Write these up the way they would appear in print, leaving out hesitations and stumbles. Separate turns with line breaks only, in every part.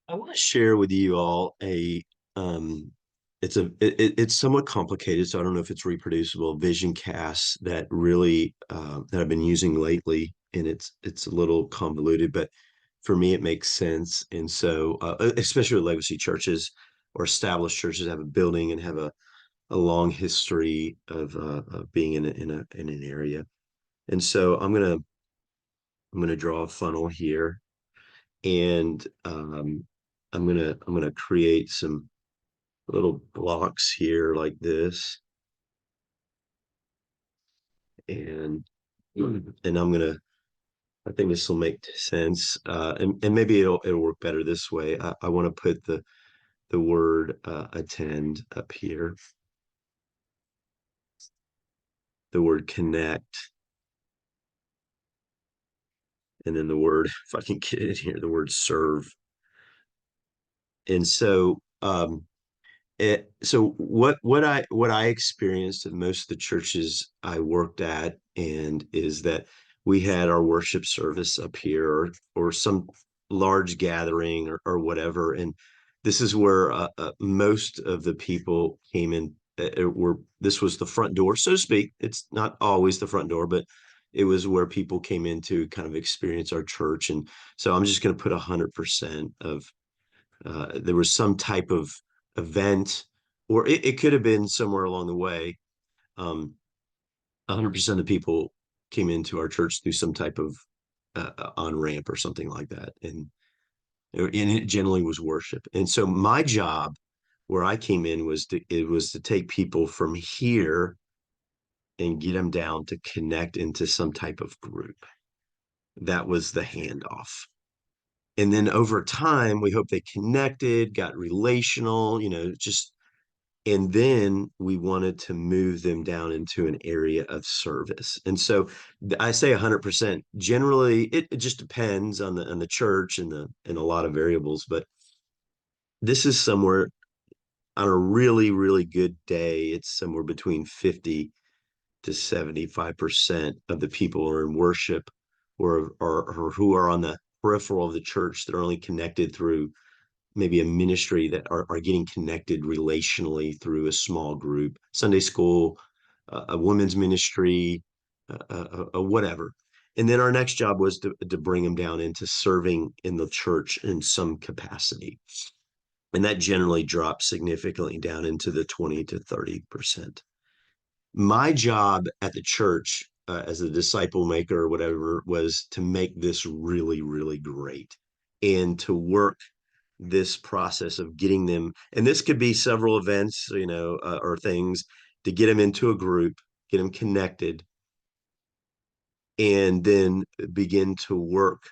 I want to share with you all um it's somewhat complicated, so I don't know if it's reproducible vision cast that really that I've been using lately, and it's a little convoluted, but for me it makes sense. And so especially with legacy churches or established churches have a building and have a long history of being in an area. And so I'm gonna draw a funnel here, and I'm gonna create some little blocks here like this, and and I think this will make sense, and maybe it'll work better this way. I want to put the word attend up here, the word connect, and then the word, if I can get it here, the word serve. And so so what I experienced in most of the churches I worked at, and is that we had our worship service up here, or some large gathering, or whatever, and this is where most of the people came in. Were This was the front door, so to speak. It's not always the front door, but it was where people came in to kind of experience our church. And so I'm just going to put 100% of there was some type of event, or it could have been somewhere along the way. 100% of the people came into our church through some type of on ramp or something like that, and it generally was worship. And so my job, where I came in, was to take people from here and get them down to connect into some type of group. That was the handoff. And then over time, we hope they connected, got relational, just, and then we wanted to move them down into an area of service. And so I say 100%. Generally, it just depends on the church and a lot of variables, but this is somewhere on a really, really good day, it's somewhere between 50 to 75% of the people are in worship, or who are on the peripheral of the church that are only connected through maybe a ministry, that are getting connected relationally through a small group, Sunday school, a women's ministry, whatever. And then our next job was to bring them down into serving in the church in some capacity. And that generally drops significantly down into the 20 to 30%. My job at the church, as a disciple maker or whatever, was to make this really, really great, and to work this process of getting them. And this could be several events, or things, to get them into a group, get them connected, and then begin to work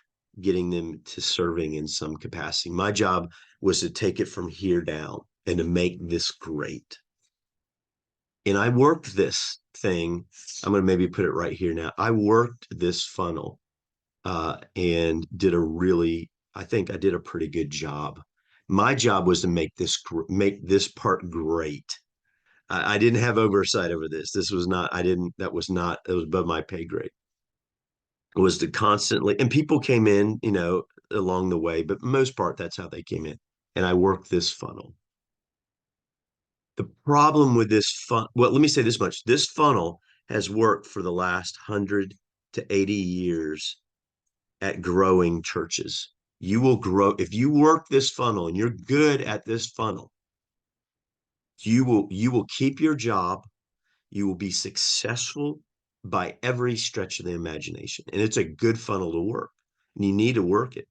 getting them to serving in some capacity. My job was to take it from here down and to make this great. And I worked this thing. I'm going to maybe put it right here now. I worked this funnel, and I think I did a pretty good job. My job was to make this part great. I didn't have oversight over this. This was not, I didn't, that was not, it was above my pay grade. It was to constantly, and people came in, along the way, but most part, that's how they came in. And I worked this funnel. The problem with well, let me say this much. This funnel has worked for the last 100 to 80 years at growing churches. You will grow if you work this funnel and you're good at this funnel. You will keep your job. You will be successful by every stretch of the imagination. And it's a good funnel to work. And you need to work it.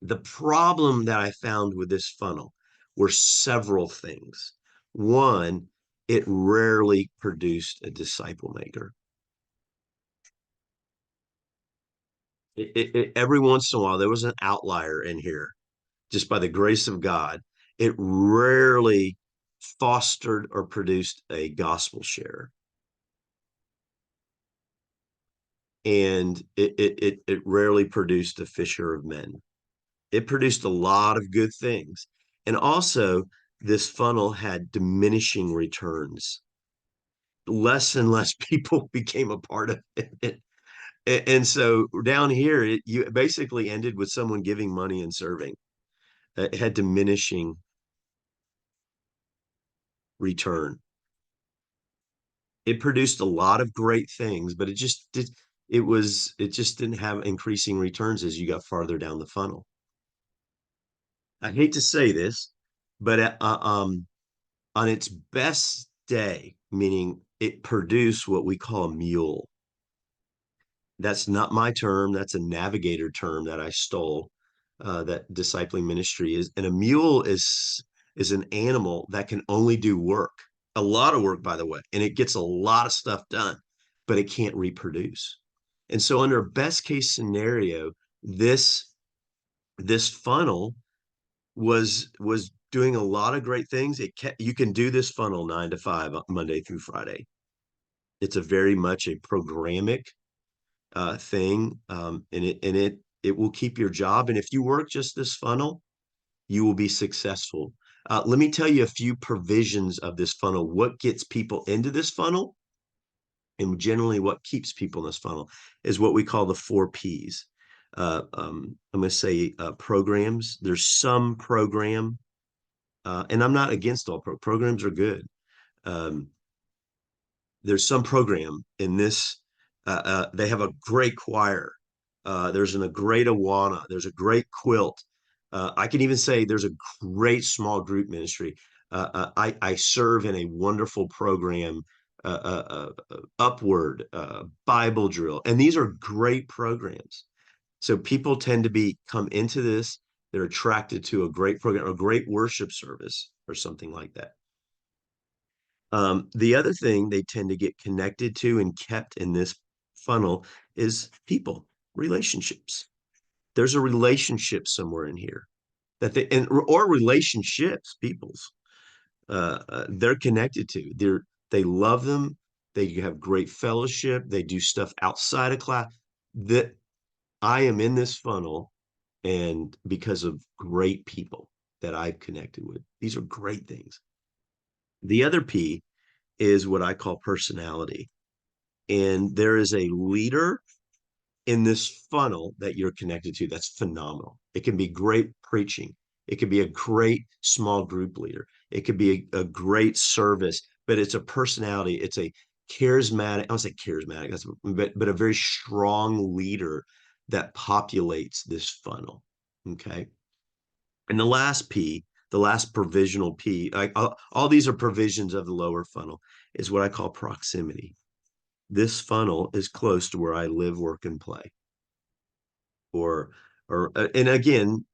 The problem that I found with this funnel were several things. One, it rarely produced a disciple maker. Every once in a while, there was an outlier in here, just by the grace of God. It rarely fostered or produced a gospel share. And it rarely produced a fisher of men. It produced a lot of good things. And also, this funnel had diminishing returns. Less and less people became a part of it. And so down here, you basically ended with someone giving money and serving. It had diminishing return. It produced a lot of great things, but it just didn't have increasing returns as you got farther down the funnel. I hate to say this, but on its best day, meaning it produced what we call a mule. That's not my term. That's a navigator term that I stole. That discipling ministry is, and a mule is an animal that can only do work, a lot of work, by the way, and it gets a lot of stuff done, but it can't reproduce. And so, under best case scenario, this this funnel was doing a lot of great things. You can do this funnel 9 to 5 Monday through Friday. It's a very much a programic thing, and it will keep your job. And if you work just this funnel, you will be successful. Let me tell you a few provisions of this funnel. What gets people into this funnel, and generally what keeps people in this funnel, is what we call the 4 Ps. I'm going to say programs. There's some program, and I'm not against all programs are good. Um, there's some program in this. They have a great choir. There's a great Awana. There's a great quilt. I can even say there's a great small group ministry. I serve in a wonderful program, Upward, Bible Drill, and these are great programs. So people tend to come into this. They're attracted to a great program, a great worship service, or something like that. The other thing they tend to get connected to and kept in this funnel is people, relationships. There's a relationship somewhere in here that or relationships, people's, they're connected to. They love them. They have great fellowship. They do stuff outside of class. That I am in this funnel, and because of great people that I've connected with. These are great things. The other P is what I call personality. And there is a leader in this funnel that you're connected to that's phenomenal. It can be great preaching. It could be a great small group leader. It could be a great service, but it's a personality. It's a charismatic, I don't say charismatic, but a very strong leader that populates this funnel. Okay. And the last P, the last provisional P, all these are provisions of the lower funnel, is what I call proximity. This funnel is close to where I live, work, and play. And again,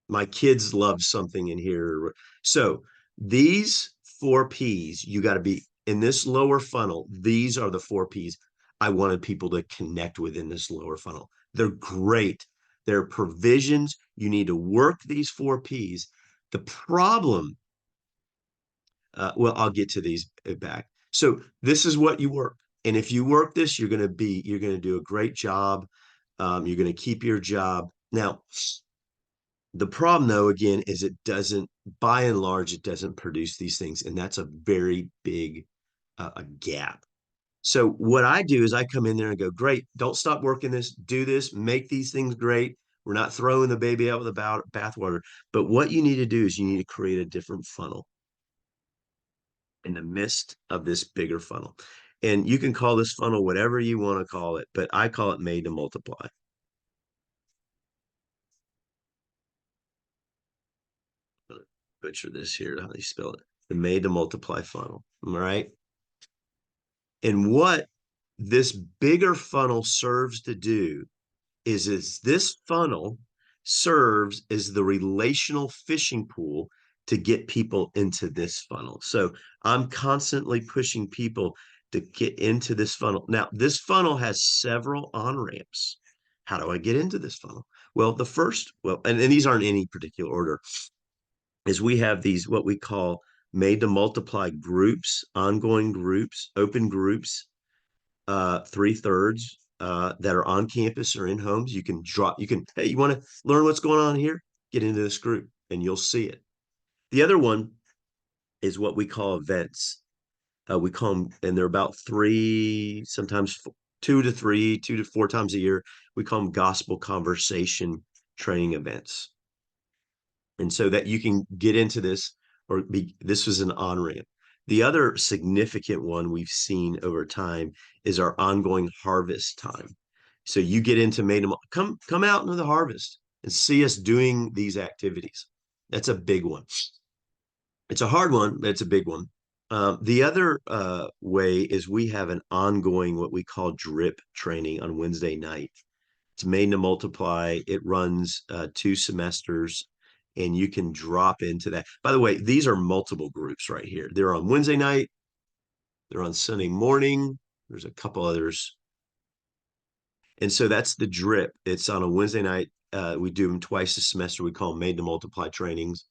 my kids love something in here. So these 4 Ps, you got to be in this lower funnel. These are the 4 Ps I wanted people to connect with in this lower funnel. They're great. They're provisions. You need to work these 4 Ps. The problem, well, I'll get to these back. So this is what you work. And if you work this, you're going to do a great job. You're going to keep your job. Now, the problem, though, again, is by and large, it doesn't produce these things. And that's a very big a gap. So what I do is I come in there and go, great, don't stop working this, do this, make these things great. We're not throwing the baby out with the bathwater. But what you need to do is you need to create a different funnel in the midst of this bigger funnel. And you can call this funnel whatever you want to call it, but I call it made to multiply. Butcher this here, how do you spell it? The made to multiply funnel. All right. And what this bigger funnel serves to do is this funnel serves as the relational fishing pool to get people into this funnel. So I'm constantly pushing people to get into this funnel. Now, this funnel has several on-ramps. How do I get into this funnel? Well, and these aren't in any particular order, is we have these, what we call made to multiply groups, ongoing groups, open groups, 3/3 that are on campus or in homes. Hey, you want to learn what's going on here? Get into this group and you'll see it. The other one is what we call events. We call them, and they're about sometimes 2 to 3, 2 to 4 times a year. We call them gospel conversation training events. And so that you can get into this, this was an on-ramp. The other significant one we've seen over time is our ongoing harvest time. So you get into come out into the harvest and see us doing these activities. That's a big one. It's a hard one, but it's a big one. The other way is we have an ongoing, what we call drip training on Wednesday night. It's Made to Multiply. It runs 2 semesters, and you can drop into that. By the way, these are multiple groups right here. They're on Wednesday night. They're on Sunday morning. There's a couple others. And so that's the drip. It's on a Wednesday night. We do them twice a semester. We call them Made to Multiply trainings.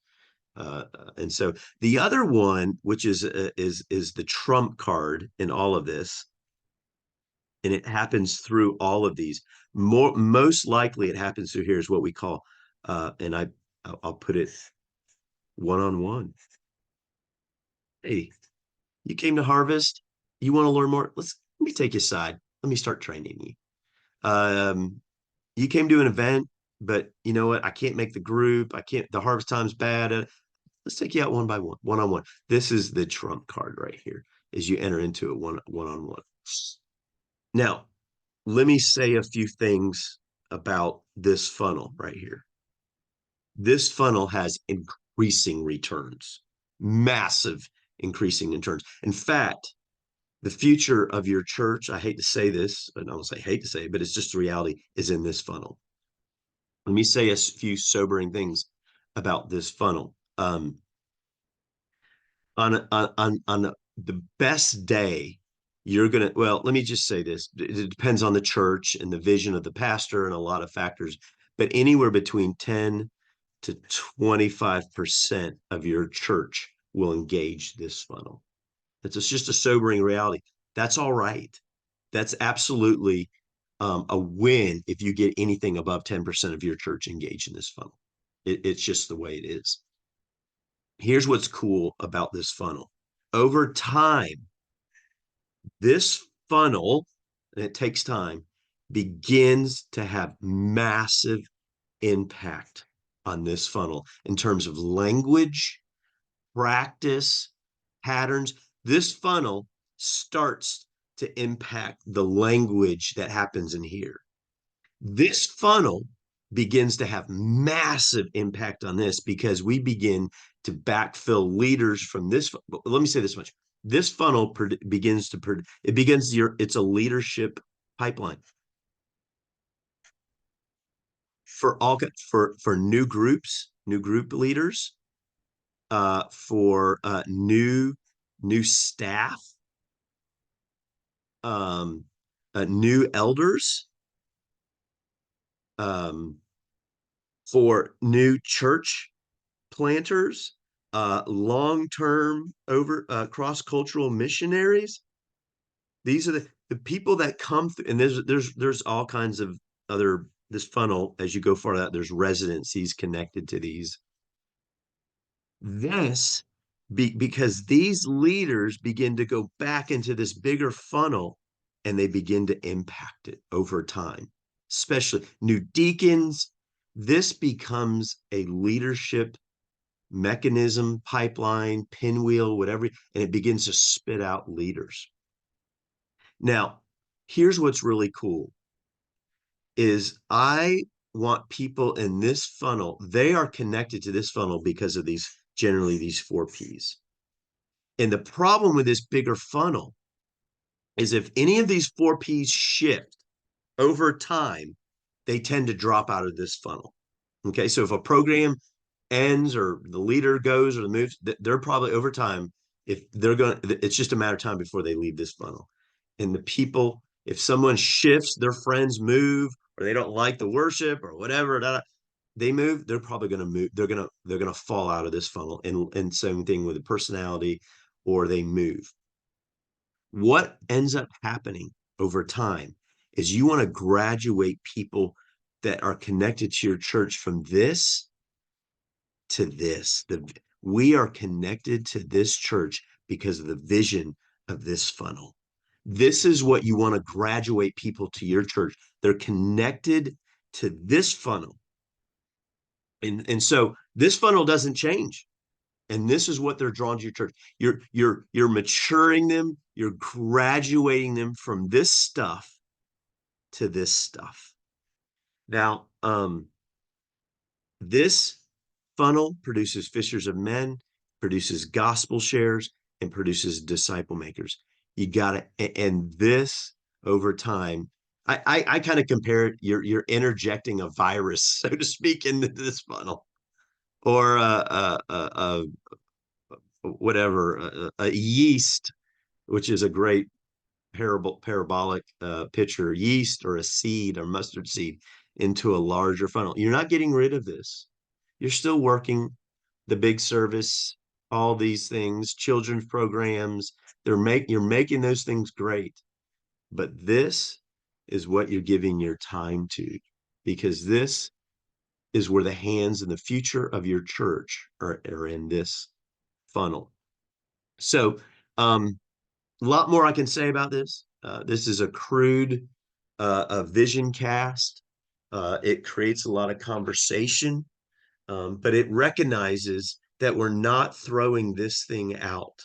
And so the other one, which is the trump card in all of this, and it happens through all of these. Most likely, it happens through here is what we call, and I'll put it one-on-one. Hey, you came to Harvest. You want to learn more? Let me take you aside. Let me start training you. You came to an event, but you know what? I can't make the group. I can't. The harvest time's bad. Let's take you out one by one, one-on-one. This is the trump card right here, as you enter into it one-on-one. Now, let me say a few things about this funnel right here. This funnel has increasing returns, massive increasing returns. In fact, the future of your church, I hate to say this, I don't say hate to say it, but it's just the reality, is in this funnel. Let me say a few sobering things about this funnel. On the best day, you're gonna, well, let me just say this. It depends on the church and the vision of the pastor and a lot of factors, but anywhere between 10 to 25% of your church will engage this funnel. It's just a sobering reality. That's all right. That's absolutely a win if you get anything above 10% of your church engaged in this funnel. It's just the way it is. Here's what's cool about this funnel. Over time, this funnel, and it takes time, begins to have massive impact on this funnel in terms of language, practice, patterns. This funnel starts to impact the language that happens in here. This funnel begins to have massive impact on this because we begin to backfill leaders from this. Let me say this much. This funnel it's a leadership pipeline for new groups, new group leaders, for new staff, new elders, for new church planters, long-term cross-cultural missionaries. These are the people that come through, and there's all kinds of other, this funnel, as you go far out, there's residencies connected to these. Because these leaders begin to go back into this bigger funnel and they begin to impact it over time, especially new deacons. This becomes a leadership mechanism, pipeline, pinwheel, whatever, and it begins to spit out leaders. Now, here's what's really cool is I want people in this funnel, they are connected to this funnel because of generally these 4 Ps. And the problem with this bigger funnel is if any of these 4 Ps shift over time, they tend to drop out of this funnel. Okay, so if a program ends or the leader goes or the moves, they're probably over time, if they're going, it's just a matter of time before they leave this funnel. And the people, if someone shifts, their friends move, or they don't like the worship or whatever, they move, they're probably going to move. They're going to fall out of this funnel. And same thing with the personality, or they move. What ends up happening over time is you want to graduate people that are connected to your church from this to this. We are connected to this church because of the vision of this funnel. This is what you want to graduate people to your church. They're connected to this funnel And so this funnel doesn't change. And this is what they're drawn to your church. You're maturing them, you're graduating them from this stuff to this stuff. Now, this funnel produces fishers of men, produces gospel shares, and produces disciple makers. You got to, and this over time, I kind of compare it. You're interjecting a virus, so to speak, into this funnel, or whatever, a yeast, which is a great parabolic picture, yeast or a seed or mustard seed into a larger funnel. You're not getting rid of this. You're still working the big service, all these things, children's programs. You're making those things great. But this is what you're giving your time to, because this is where the hands and the future of your church are in this funnel. So, a lot more I can say about this. This is a crude a vision cast. It creates a lot of conversation, but it recognizes that we're not throwing this thing out,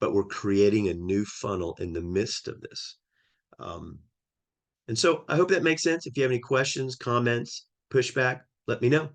but we're creating a new funnel in the midst of this. Um, and so I hope that makes sense. If you have any questions, comments, pushback, let me know.